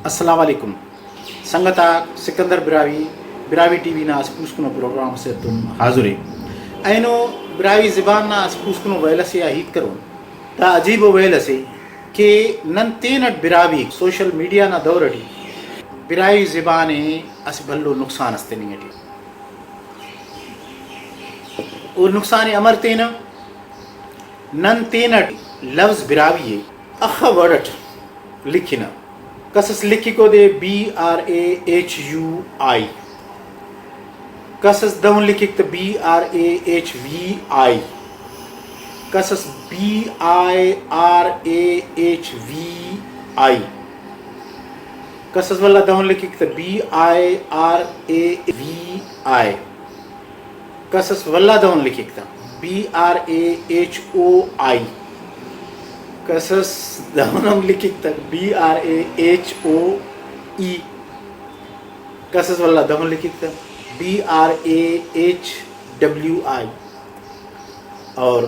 السلام علیکم سنگتا Sikandar Brahui T V نا اس پوسکنو پروگرام سے تم حاضری اینو براوی زبان نا اس پوسکنو ویلسی ہیت کرو تا عجیب ویلسی کہ نن تینٹ براوی سوشل میڈیا نا دورٹی براوی زبان اس بھلو نقصان استے نہیں اٹی اور نقصان امر تینا نن تینٹ لفظ براوی اخ ورڈٹ لکھنا کسس لکھی کو دے BRAHUI کسس دون لکھی تو BRAHVI کسس BIRAHVI کسس والا دون لکھی تو BIRAVI کسس والا دون لکھی تو BRAHOI کسس دونم لکھی تک BRAHOE کسس والا دون لکھی تک BRAHWI اور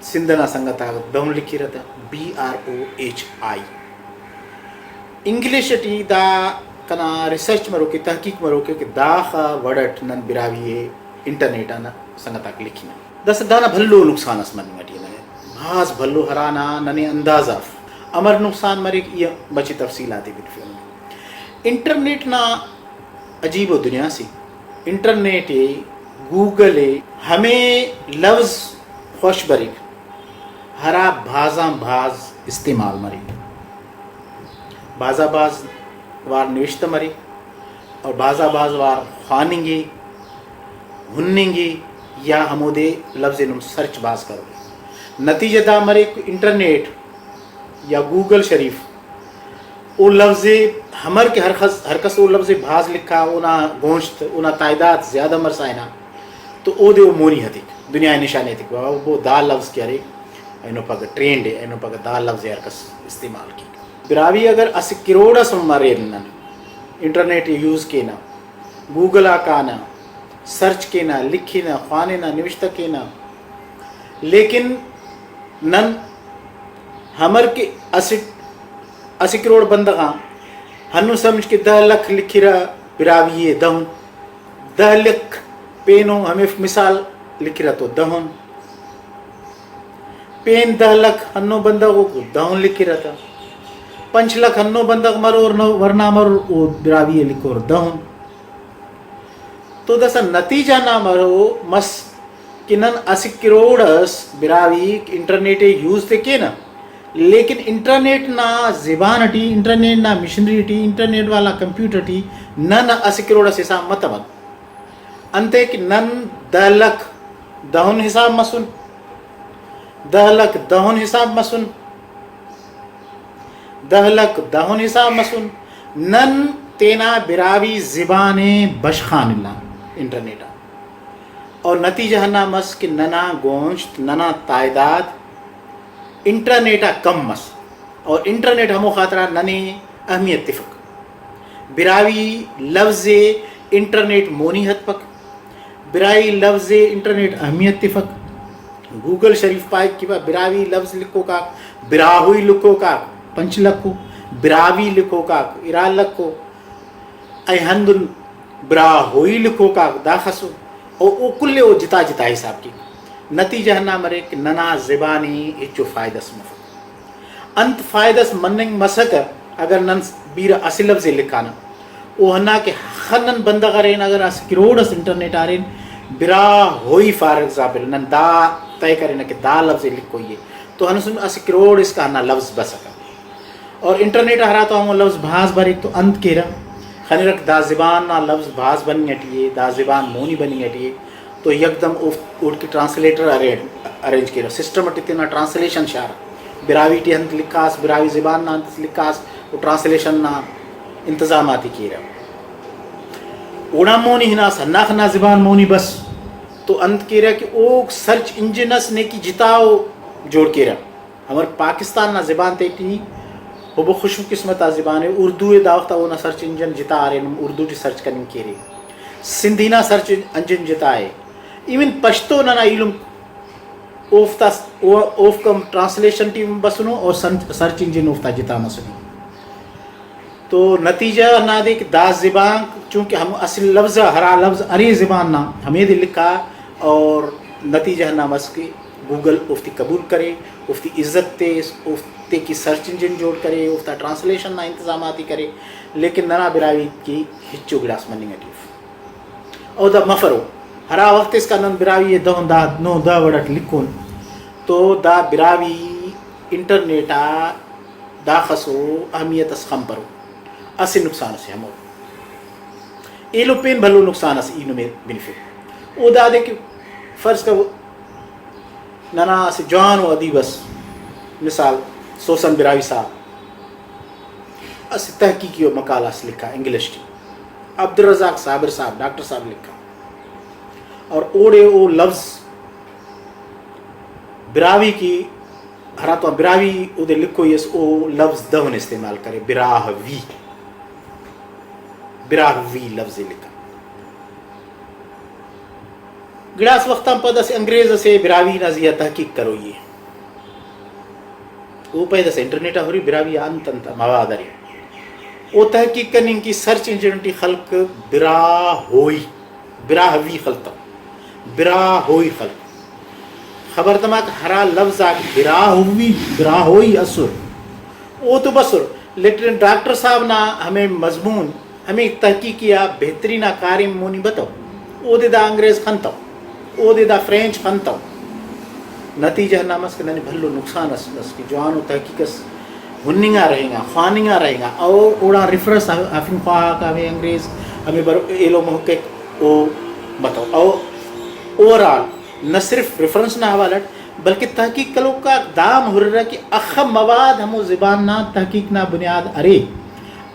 سندھنا سنگتا دون لکھی رہتا BROHI انگلش ٹی دا کنا ریسرچ مرو کی تحقیق مرو کہ داخا وڑٹ نن براوی انٹرنیٹ آنا سنگتا لکھنا دس دانا بھلو نقصان اس من مٹی بھاز بھلو ہرانا ننے اندازہ امر نقصان مرے یہ بچی تفصیلاتی بھی انٹرنیٹ نا عجیب و دنیا سی انٹرنیٹ گوگل ہمیں لفظ خوش بری ہرا بھازاں بھاز استعمال مری بازا باز وار نوشت مری اور بازا باز وار خواننگی ہننگی یا ہمودے لفظ نم سرچ باز کرو نتیجہ دا مرے انٹرنیٹ یا گوگل شریف او لفظ ہمر کے ہر کس او لفظ بھاز لکھا اونا گونشت اونا تعداد زیادہ مرسائنا تو او دے او مونی ہتی دنیا نشانے تھی وہ دا لفظ کیا رہے اینو پاک ٹرینڈ ہے اینو پاک دا لفظ ہر کس استعمال کی براوی اگر اسی کروڑا سم مرے انٹرنیٹ یوز کے نا گوگل آکانا سرچ کے نا لکھی نا خوانے نا نوشتہ کے نا لیکن نن ہمر کے اسی کروڑ بندگاں ہنو سمجھ کے 10 لکھ لکھی رہا براوی دہن 10 لکھ پینوں ہمیں مثال لکھی رہا تو دہن پین 10 لکھ ہنو بندگوں کو دہن لکھی رہا تھا 5 لکھ ہنو بندگ مرو ورنہ مرو وہ براوی لکھو اور دہن تو دسا نتیجہ نہ مرو مس کہ نن 80 کروڑس براوی انٹرنیٹ یوز تے کے نا لیکن انٹرنیٹ نا زبان ٹی انٹرنیٹ نا مشنری ٹی انٹرنیٹ والا کمپیوٹر ٹی نن 80 کروڑس حساب متمن انتے کہ نن 10 لکھ دہن حساب مسن 10 لکھ دہن حساب مسن 10 لکھ دہن حساب مسن نن تینا براوی زبان بشخان اللہ انٹرنیٹ اور نتیجہ ہنا مس کہ ننا گونشت ننا تعداد انٹرنیٹا کم مس اور انٹرنیٹ ہمو خاطرہ ننے اہمیت تفق براوی لفظ انٹرنیٹ مونی حد پک براوی لفظ انٹرنیٹ اہمیت تفق گوگل شریف پائک کی براوی لفظ لکھو کا براہوئی لکھو کا 5 لکھو براوی لکھو کا ارال لکھو اے ہندن براہوئی لکھو کا داخسو او کلے او جتا حساب کی نتیجہ نہ مرے کہ ننا زبانی اچو فائدس مفت انت فائدس مننگ مسک اگر نن بیر اصل لفظ لکھانا او ہنا کہ خنن بندہ رین اگر اس کروڑس انٹرنیٹ آرین برا ہوئی فار ایگزامپل نن دا طے کرے نا کہ دا لفظ لکھو یہ تو ہنسن اس کروڑ اس کا نا لفظ بسکا اور انٹرنیٹ ہرا تو ہم لفظ بھاز بھر تو انت کے رہا خنی رکھ دا زبان نا لفظ بھاز بنی اٹھیے دا زبان مونی بنی اٹھیے تو یکدم اوٹ کی ٹرانسلیٹر ارینج کیا سسٹم اٹھتے ٹرانسلیشن شارا براوی ٹی انت لکھاس براوی زبان نا انت لکھاس وہ ٹرانسلیشن نا انتظاماتی کی رہا اوڑا مونی ہنا سناخ نا زبان مونی بس تو انت کی رہا کہ او سرچ انجنس نے کی جتاؤ جوڑ کے رہا ہمار پاکستان نا زبان تے ٹی وہ بہت خوش قسمت زبان ہے اردو داوتا وہ نا سرچ انجن جتا آ رہے اردو ٹی سرچ کرنے کی رہے سندھی نا سرچ انجن جتا ہے ایون پشتو نا علم اوف کم ٹرانسلیشن ٹیم بسنو اور سرچ انجن اوفتا جتا مسنو تو نتیجہ نہ دے کہ دا زبان چونکہ ہم اصل لفظ ہرا لفظ اری زبان نہ ہمیں دے لکھا اور نتیجہ نہ مس کے گوگل افتی قبول کرے افتی عزت تے افتے کی سرچ انجن جوڑ کرے افتا ٹرانسلیشن نہ انتظاماتی کرے لیکن ننا براوی کی ہچو گلاس مننگ اٹیف اور دا مفرو ہرا وقت اس کا نن براوی دہن دا نو دا وڑٹ لکھون تو دا براوی انٹرنیٹا دا خسو اہمیت اس خم پرو اسی نقصان سے ہمو ایلو پین بھلو نقصان اس اینو میں بینیفٹ او دا دے کہ فرض کا ننا اسی جوان و ادیب اس مثال سوسن براوی صاحب اسی تحقیقی و مقالہ اس لکھا انگلش کی عبدالرزاق صابر صاحب ڈاکٹر صاحب لکھا اور اوڑے او لفظ براوی کی ہرا تو براوی او دے لکھو یس او لفظ دہن استعمال کرے براہوی لفظ لکھا گڑاس وقتاں پد سے انگریز سے براوی نازیہ تحقیق کرو یہ وہ پیدا سے انٹرنیٹ ہوری براوی انت مواد اری او تحقیق کرنے کی سرچ انجن خلق براہوی خلق خبر تماک ہرا لفظ براہوی اثر او تو بسر لیکن ڈاکٹر صاحب نا ہمیں مضمون ہمیں تحقیق کیا بہترین کاری مونی بتاؤ او دے دا انگریز خنتو او دے دا فرینچ خنتو نتیجہ نامس کے بھلو نقصان اس کی جوان و تحقیق اس ہننگا رہیں گا خواننگا رہیں گا اور اوڑا ریفرنس افن خواہ کا ہمیں انگریز ہمیں ایلو محقق او بتاؤ اور اوورال نہ صرف ریفرنس نہ حوالت بلکہ تحقیق کلو کا دام ہو رہا کہ اخ مواد ہمو زبان نہ تحقیق نہ بنیاد ارے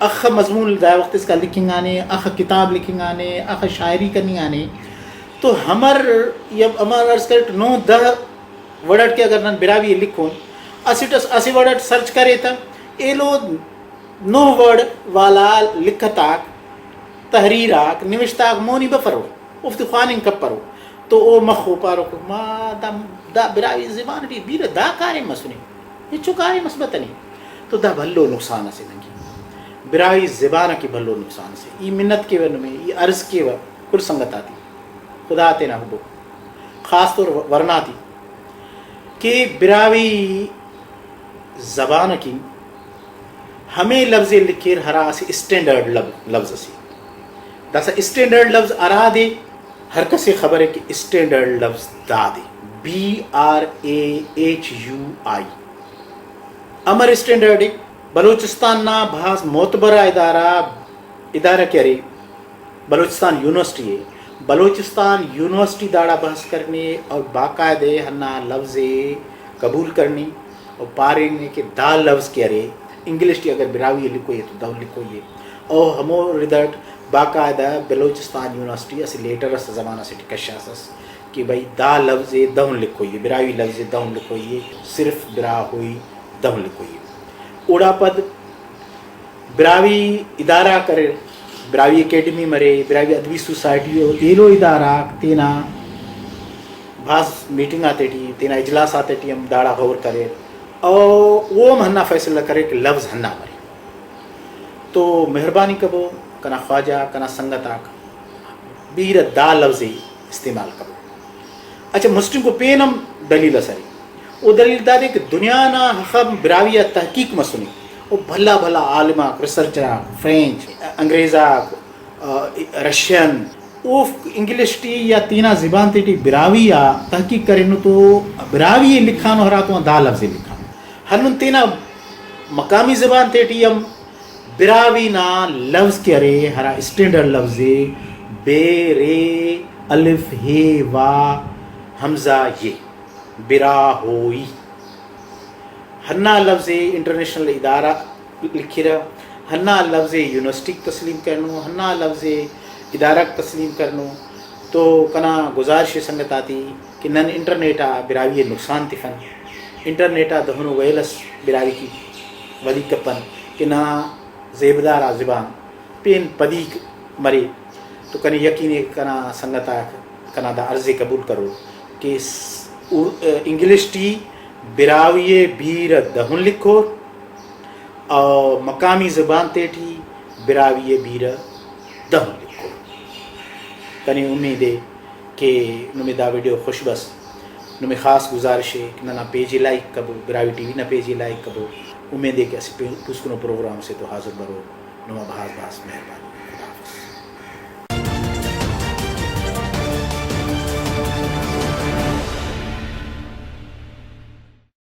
اخ مضمون دا وقت اس کا لکھیں گانے اخ کتاب لکھیں گانے اخ شاعری کرنی گانے تو ہمار عرض کرٹ نو دہ وڑٹ کے اگر نن براوی لکھون اسی وڑٹ سرچ کرے تا ایلو نو وڑ والا لکھتاک تحریراک نوشتاک مونی بفرو افتی خواننگ کب پرو تو او مخو پارو کو ما دا براوی زبان بھی بیر دا کاری مسنی یہ چو کاری مسبتنی تو دا بھلو نقصان سے نگی براوی زبان کی بھلو نقصان سے ای منت کے ون میں ای عرض کے ون کل سنگت آتی خدا آتے نہ ہو خاص طور ورنہ تھی کہ براوی زبان کی ہمیں لفظ لکھیر ہرا سی اسٹینڈرڈ لفظ سی دا سا اسٹینڈرڈ لفظ ارا دے ہر کسی خبر ہے کہ اسٹینڈرڈ لفظ دا دے BRAHUI امر اسٹینڈرڈ ہے بلوچستان نا بھاس معتبرہ ادارہ کیا رہے بلوچستان یونیورسٹی ہے بلوچستان یونیورسٹی داڑا بحث کرنے اور باقاعدہ ہنا لفظ قبول کرنی اور پارے نے کہ دا لفظ کیا رہے انگلش کی اگر براوی لکھو یہ تو دا لکھو یہ اور ہمو ردرٹ باقاعدہ بلوچستان یونیورسٹی اسی لیٹر اس زمانہ سے ٹکشاسس کہ بھائی دا لفظ دہن لکھو یہ براوی لفظ دہن لکھو یہ صرف برا ہوئی دہن لکھو یہ اوڑا پد براوی ادارہ کرے براوی اکیڈمی مرے براوی ادبی سوسائٹی ایلو ادارہ تینا بھاس میٹنگ آتے تھی تینا اجلاس آتے تھی ہم داڑا غور کرے اور وہ ہم ہنہ فیصلہ کرے کہ لفظ ہنہ مرے تو مہربانی کبو کنا خواجہ کنا سنگت آکھ بیر دا لفظ استعمال کرو اچھا مسلم کو پینم دلیل سری وہ دلیل دا دے کہ دنیا نا حقم براویہ تحقیق مسنی وہ بھلا بھلا عالمہ ریسرچرہ فرینچ انگریزہ رشین وہ انگلش ٹی یا تینا زبان تی براویہ تحقیق کرے تو براوی لکھانو ہرا تو دا لفظ لکھانو ہنن تینا مقامی زبان تی ہم براوی نا لفظ کیا رے ہرا اسٹینڈرڈ لفظ بے رے الف ہے وا حمزہ یہ برا ہوئی ہنہ لفظ انٹرنیشنل ادارہ لکھی رہا ہنہ لفظ یونیورسٹی تسلیم کرنو ہنہ لفظ ادارہ تسلیم کرنو تو کنا گزارش سنگت آتی کہ نن انٹرنیٹا براوی نقصان تفن انٹرنیٹا دہنو ویلس براوی کی ولی کپن کہ نہ زیبدارا زبان پین پدیک مرے تو کنی یقینی کنا سنگتا کنا دا عرض قبول کرو کہ انگلش ٹی براوی بیر دہن لکھو اور مقامی زبان تے ٹی براوی بیر دہن لکھو کنی امید ہے کہ نمی دا ویڈیو خوش بس نمی خاص گزارش ہے کہ نہ پیجی لائک کبو براوی ٹی وی نہ پیجی لائک کبو امید ہے کہ اسی پوسکنو پروگرام سے تو حاضر برو نما بہاز مہربانی